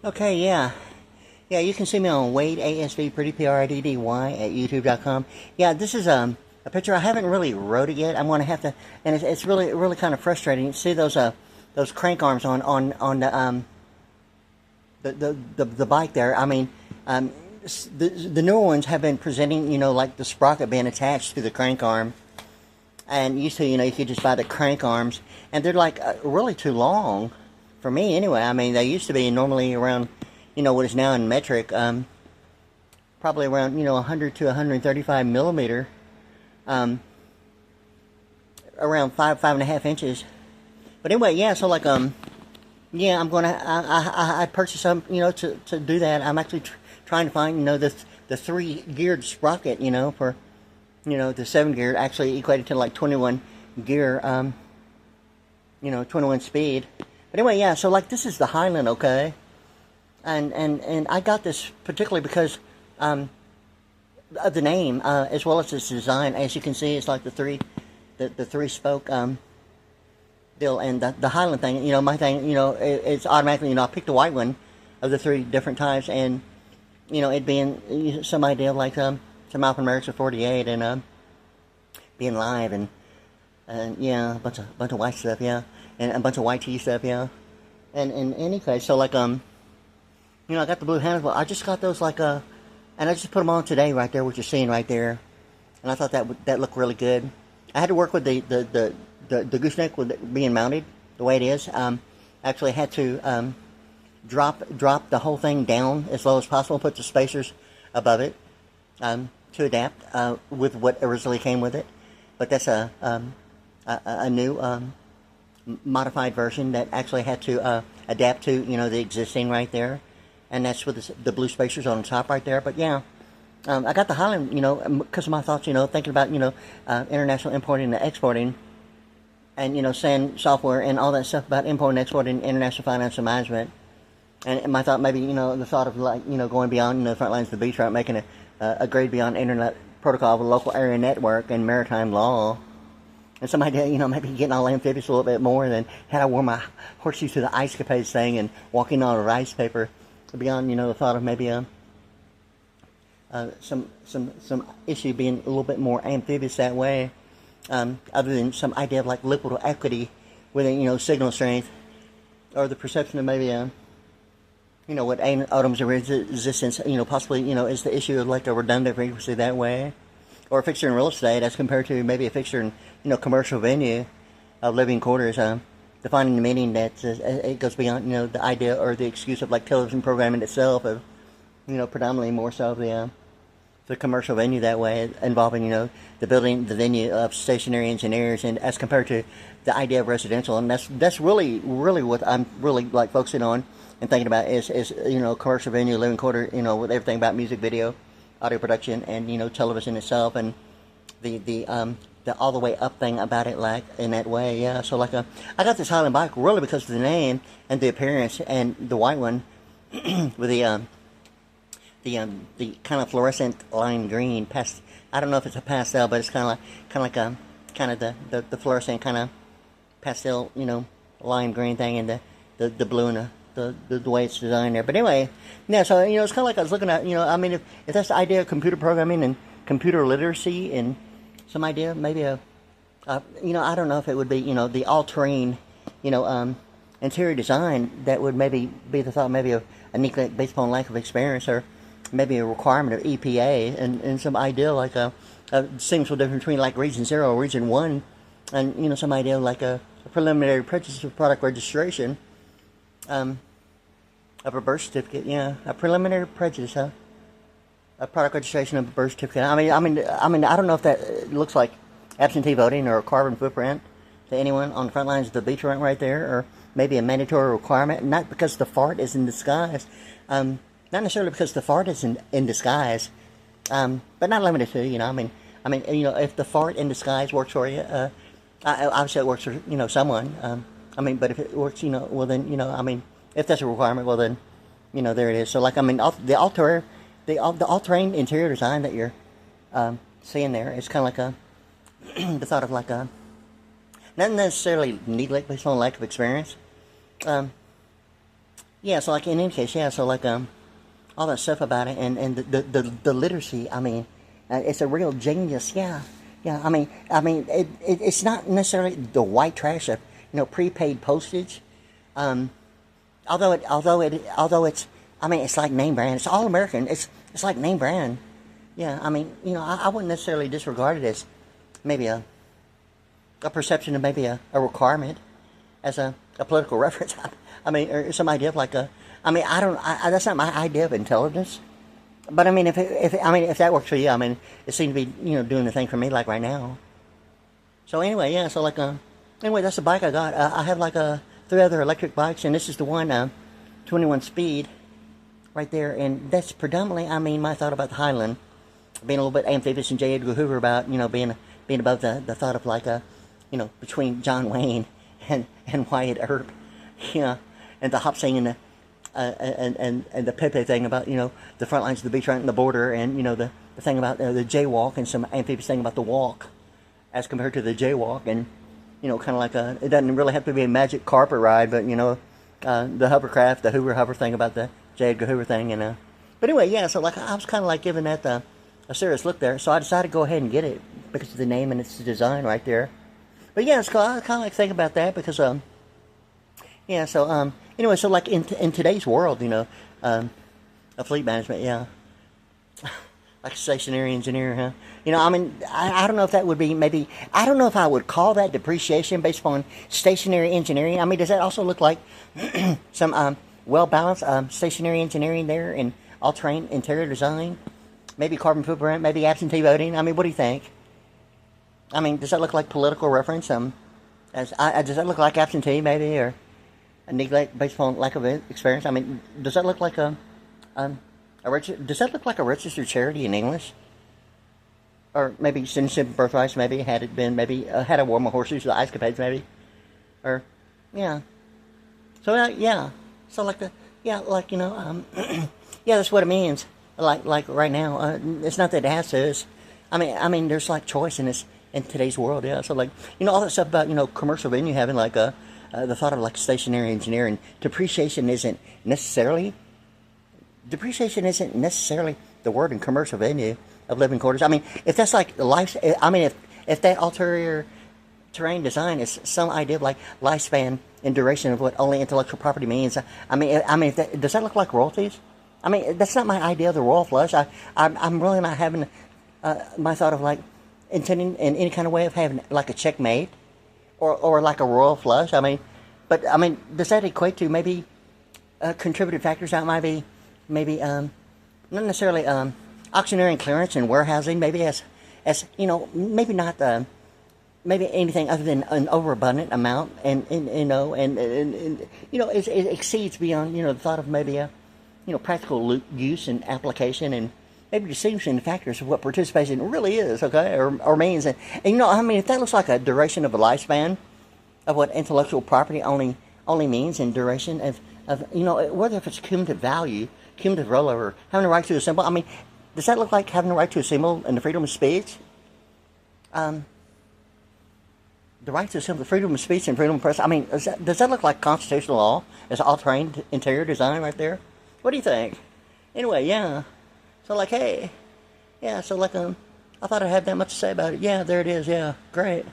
Okay, yeah. Yeah, you can see me on Wade, ASV, Pretty, P-R-I-D-D-Y, at YouTube.com. Yeah, this is a picture. I haven't really wrote it yet. I'm going to have to, and it's really kind of frustrating. You see those crank arms on the bike there. I mean, the newer ones have been presenting, like the sprocket being attached to the crank arm. And used to, you could just buy the crank arms, and they're like really too long for me anyway. I mean, they used to be normally around, what is now in metric, probably around, 100 to 135 millimeter, around 5.5 inches. But anyway, yeah, so like, yeah, I purchased some, to do that. I'm actually trying to find, the 3-geared sprocket, for, the 7 gear actually equated to like 21 gear, 21 speed. But anyway, yeah, so like this is the Highland, okay? And I got this particularly because of the name, as well as its design. As you can see, it's like the three spoke deal, and the Highland thing, my thing, it's automatically, I picked the white one of the 3 different types, and, it being some idea of like, some Alpha America 48 and being live and yeah, a bunch of white stuff, yeah, and a bunch of white tea stuff, yeah. And in any case, so like I got the blue handles. I just got those like and I just put them on today right there, what you're seeing right there, and I thought that looked really good. I had to work with the gooseneck with it being mounted the way it is. Actually had to drop the whole thing down as low as possible, put the spacers above it. To adapt with what originally came with it, but that's a new modified version that actually had to adapt to the existing right there, and that's with the blue spacers on the top right there. But yeah, I got the Highland because of my thoughts thinking about international importing and exporting, and saying software and all that stuff about importing and exporting international financial management, and my thought maybe the thought of like going beyond the front lines of the beach route, making a grade beyond internet protocol of a local area network and maritime law. And some idea, maybe getting all amphibious a little bit more than had I worn my horseshoes to the ice capades thing and walking on a rice paper. Beyond, the thought of maybe some issue being a little bit more amphibious that way, other than some idea of like liquid equity within, signal strength, or the perception of maybe what atoms of resistance, possibly, is the issue of like a redundant frequency that way, or a fixture in real estate as compared to maybe a fixture in, commercial venue of living quarters, defining the meaning that it goes beyond, the idea or the excuse of like television programming itself of, predominantly more so of the commercial venue that way, involving, the building, the venue of stationary engineers, and as compared to the idea of residential. And that's really what I'm really like focusing on and thinking about is commercial venue, living quarter, with everything about music, video, audio production, and television itself, and the all the way up thing about it, like in that way, yeah. So like I got this Highland bike really because of the name and the appearance, and the white one with the kind of fluorescent lime green past. I don't know if it's a pastel, but it's kind of the fluorescent kind of pastel, lime green thing, and the blue and the way it's designed there. But anyway, yeah, so, it's kind of like I was looking at, I mean, if that's the idea of computer programming and computer literacy and some idea, maybe I don't know if it would be, the all-terrain, interior design that would maybe be the thought, maybe of a neglect based upon lack of experience, or maybe a requirement of EPA, and some idea like a distinguishable difference between like Region 0 or Region 1, and, some idea like a preliminary prejudice of product registration, of a birth certificate, yeah, a preliminary prejudice, huh? A product registration of a birth certificate. I mean, I don't know if that looks like absentee voting or a carbon footprint to anyone on the front lines of the beach right there, or maybe a mandatory requirement. Not because the fart is in disguise, not necessarily because the fart is in disguise, but not limited to. I mean, if the fart in disguise works for you, obviously it works for someone. But if it works, well then, if that's a requirement, well then, there it is. So like, the all-terrain interior design that you're seeing there is kind of like the thought of like not necessarily neglect based on lack of experience, yeah, so like in any case, yeah, so like all that stuff about it, and the literacy. I mean, it's a real genius. Yeah, yeah. It's not necessarily the white trash of prepaid postage. Um, although it's, I mean, it's like name brand. It's all American. It's like name brand. Yeah, I mean, I wouldn't necessarily disregard it as maybe a perception of maybe a requirement as a political reference. I mean, or some idea of like a. I mean, that's not my idea of intelligence. But I mean, if that works for you, I mean, it seems to be doing the thing for me like right now. So anyway, yeah. So like anyway, that's the bike I got. I have like three other electric bikes, and this is the one 21 speed right there, and that's predominantly, I mean, my thought about the Highland being a little bit amphibious and J. Edgar Hoover about being above the thought of like between John Wayne and Wyatt Earp, and the hop singing and the Pepe thing about the front lines of the beach right in the border, and the thing about the jaywalk, and some amphibious thing about the walk as compared to the jaywalk, and kind of like it doesn't really have to be a magic carpet ride, but the hovercraft, the Hoover hover thing about the J. Edgar Hoover thing, and but anyway, yeah. So like I was kind of like giving that a serious look there, so I decided to go ahead and get it because of the name and its design right there. But yeah, it's I kind of like think about that because yeah. So anyway, so like in today's world, a fleet management, yeah, like a stationary engineer, huh? I mean, I don't know if that would be maybe, I don't know if I would call that depreciation based upon stationary engineering. I mean, does that also look like some well-balanced stationary engineering there and all-terrain interior design? Maybe carbon footprint, maybe absentee voting. I mean, what do you think? I mean, does that look like political reference? Does that look like absentee maybe, or a neglect based upon lack of experience? I mean, does that look like does that look like a registered charity in English? Or maybe citizenship birthrights, maybe, had it been, maybe, had a war my horseshoes, the ice capades, maybe. Or, yeah. So, yeah. So, like, yeah, yeah, that's what it means. Like right now, it's not that it has to. It's, I mean, there's, like, choice in this, in today's world, yeah. So, like, all that stuff about, commercial venue having, like, the thought of, like, stationary engineering. Depreciation isn't necessarily the word in commercial venue of living quarters. I mean, if that's like life, I mean, if that ulterior terrain design is some idea of like lifespan and duration of what only intellectual property means, I mean, if that, does that look like royalties? I mean, that's not my idea of the royal flush. I'm really not having my thought of like intending in any kind of way of having like a checkmate or like a royal flush. I mean, but I mean, does that equate to maybe contributed factors that might be maybe not necessarily auctioneering clearance and warehousing, maybe as maybe not maybe anything other than an overabundant amount, and it exceeds beyond the thought of maybe a practical use and application, and maybe distinguishing the factors of what participation really is, okay, or means, and I mean, if that looks like a duration of a lifespan of what intellectual property only means in duration of whether if it's cumulative value, cumulative rollover, having the right to assemble. I mean, does that look like having the right to assemble and the freedom of speech? The right to assemble, the freedom of speech and freedom of press. I mean, does that look like constitutional law? Is all-terrain interior design right there? What do you think? Anyway, yeah. So like, hey, yeah. So like, I thought I had that much to say about it. Yeah, there it is. Yeah, great.